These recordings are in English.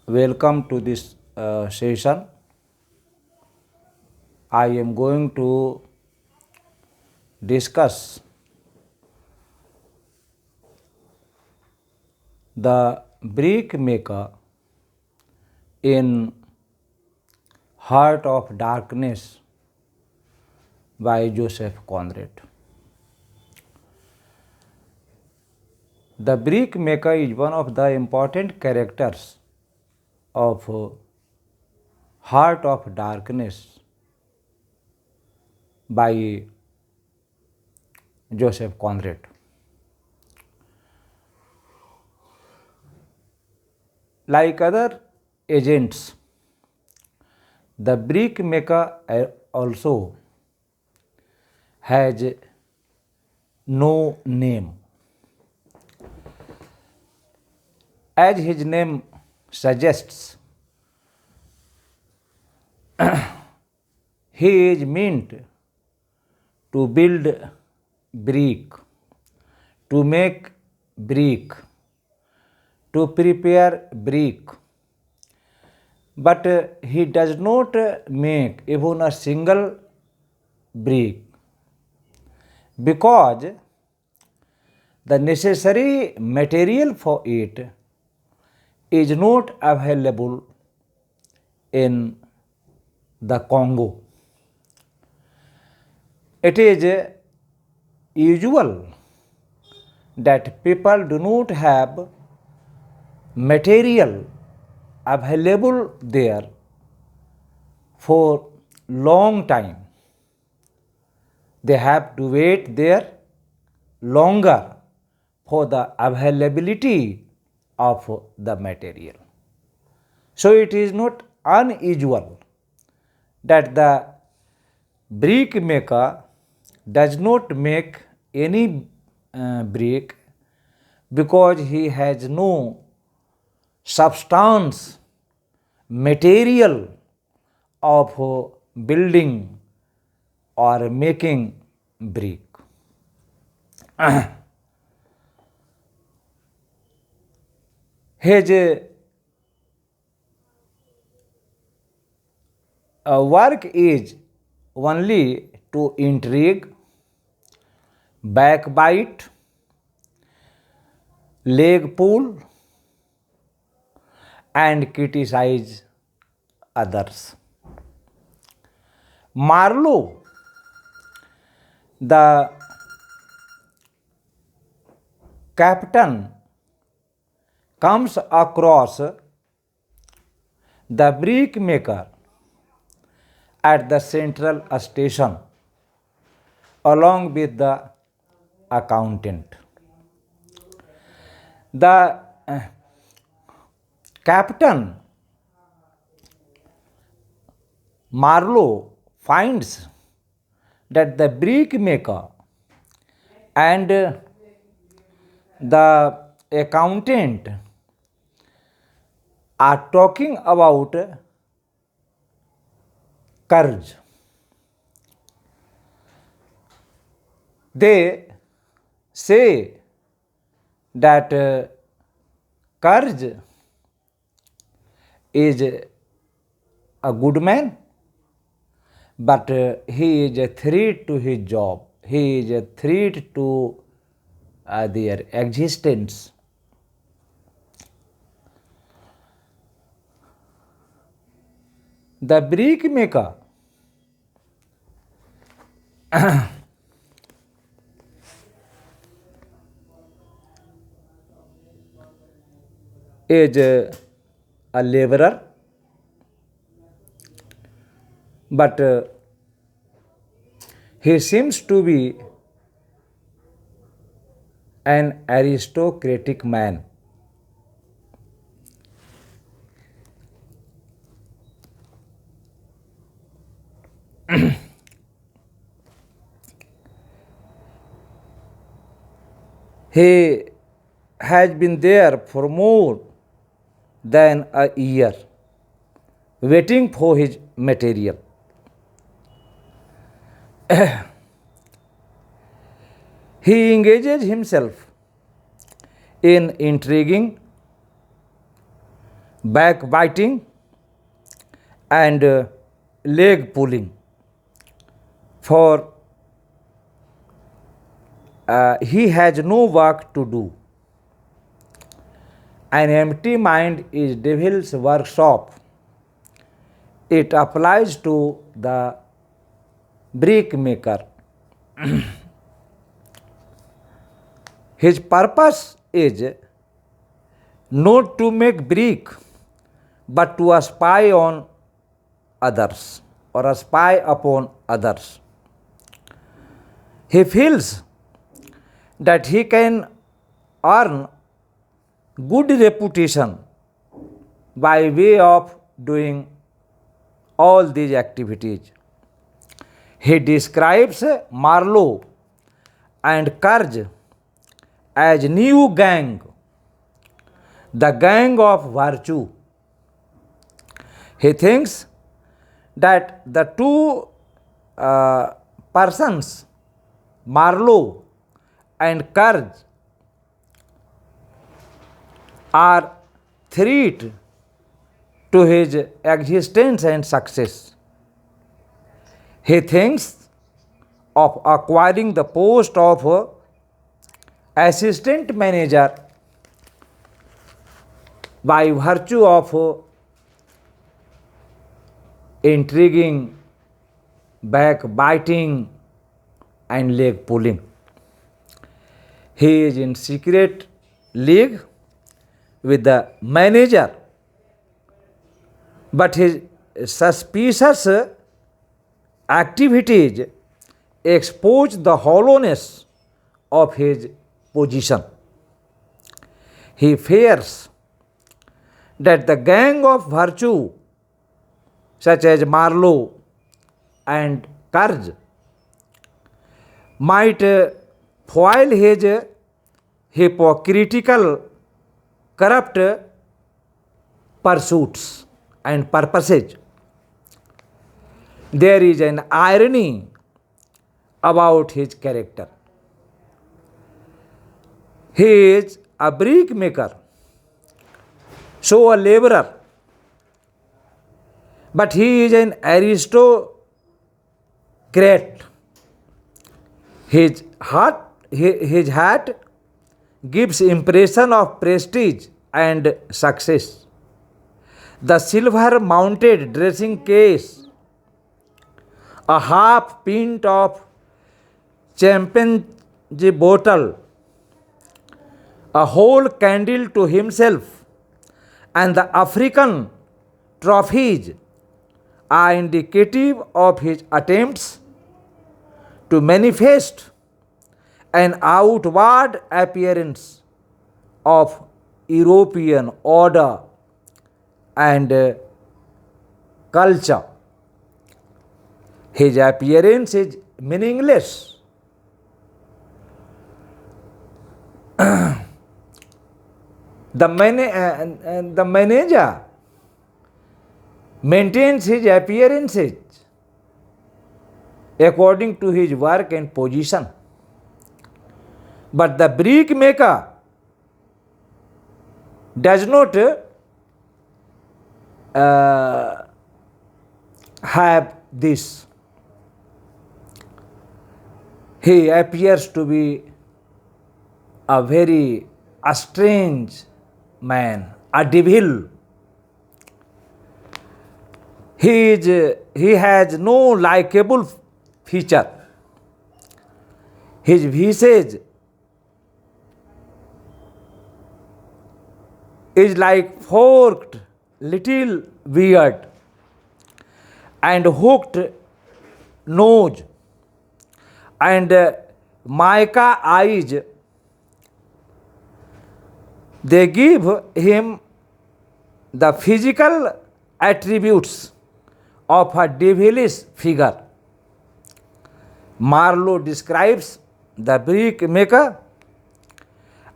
Welcome to this session. I am going to discuss the brick maker in Heart of Darkness by Joseph Conrad. The brick maker is one of the important characters of Heart of Darkness by Joseph Conrad. Like other agents, the brick maker also has no name. As his name suggests, he is meant to build brick, to make brick, to prepare brick. But he does not make even a single brick because the necessary material for it is not available in the Congo. It is usual that people do not have material available there for long time. They have to wait there longer for the availability of the material. So it is not unusual that the brick maker does not make any brick because he has no substance, material of building or making brick. His work is only to intrigue, backbite, leg pull, and criticize others. Marlowe, the captain, comes across the brick maker at the central station along with the accountant. The captain Marlowe finds that the brick maker and the accountant are talking about courage. They say that courage is a good man, but he is a threat to his job. He is a threat to their existence. The brick maker is a laborer, but he seems to be an aristocratic man. He has been there for more than a year, waiting for his material. He engages himself in intriguing, backbiting, and leg pulling. For he has no work to do. An empty mind is devil's workshop. It applies to the brick maker. His purpose is not to make brick, but to spy on others or spy upon others. He feels that he can earn good reputation by way of doing all these activities. He describes Marlowe and Kurz as new gang, the gang of virtue. He thinks that the two persons, Marlowe and Kurz, are threat to his existence and success. He thinks of acquiring the post of assistant manager by virtue of intriguing, backbiting, and leg pulling. He is in secret league with the manager, but his suspicious activities expose the hollowness of his position. He fears that the gang of virtue, such as Marlowe and Kurz, might foil his hypocritical, corrupt pursuits and purposes. There is an irony about his character. He is a brick maker, so a laborer, but he is an aristocrat. His hat gives impression of prestige and success. The silver mounted dressing case, a half pint of champagne bottle, a whole candle to himself, and the African trophies are indicative of his attempts to manifest an outward appearance of European order and culture. His appearance is meaningless. The manager maintains his appearances according to his work and position. But the brick maker does not have this. He appears to be a very strange man, a devil. He has no likable feature. His visage is like forked little beard and hooked nose and mica eyes. They give him the physical attributes of a devilish figure. Marlowe describes the brick maker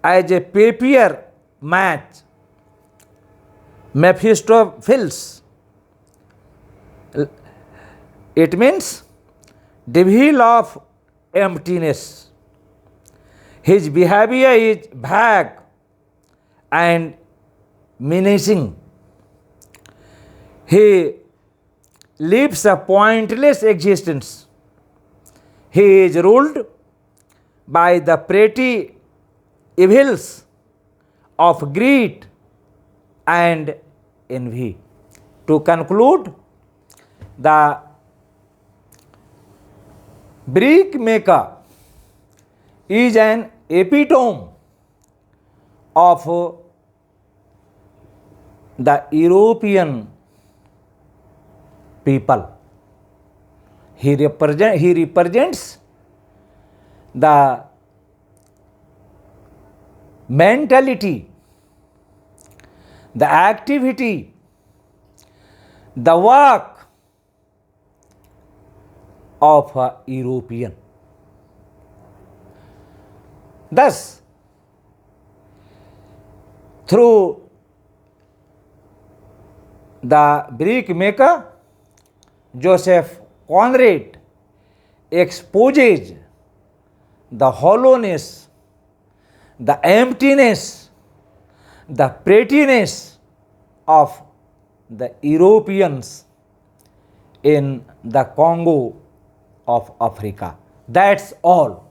as a papier match, Mephistopheles. It means devil of emptiness. His behavior is vague and menacing. he lives a pointless existence. He is ruled by the petty evils of greed and envy. To conclude, the brick maker is an epitome of the European people. He represents the mentality, the activity, the work of a European. Thus, through the brick maker, Joseph Conrad exposes the hollowness, the emptiness, the prettiness of the Europeans in the Congo of Africa. That's all.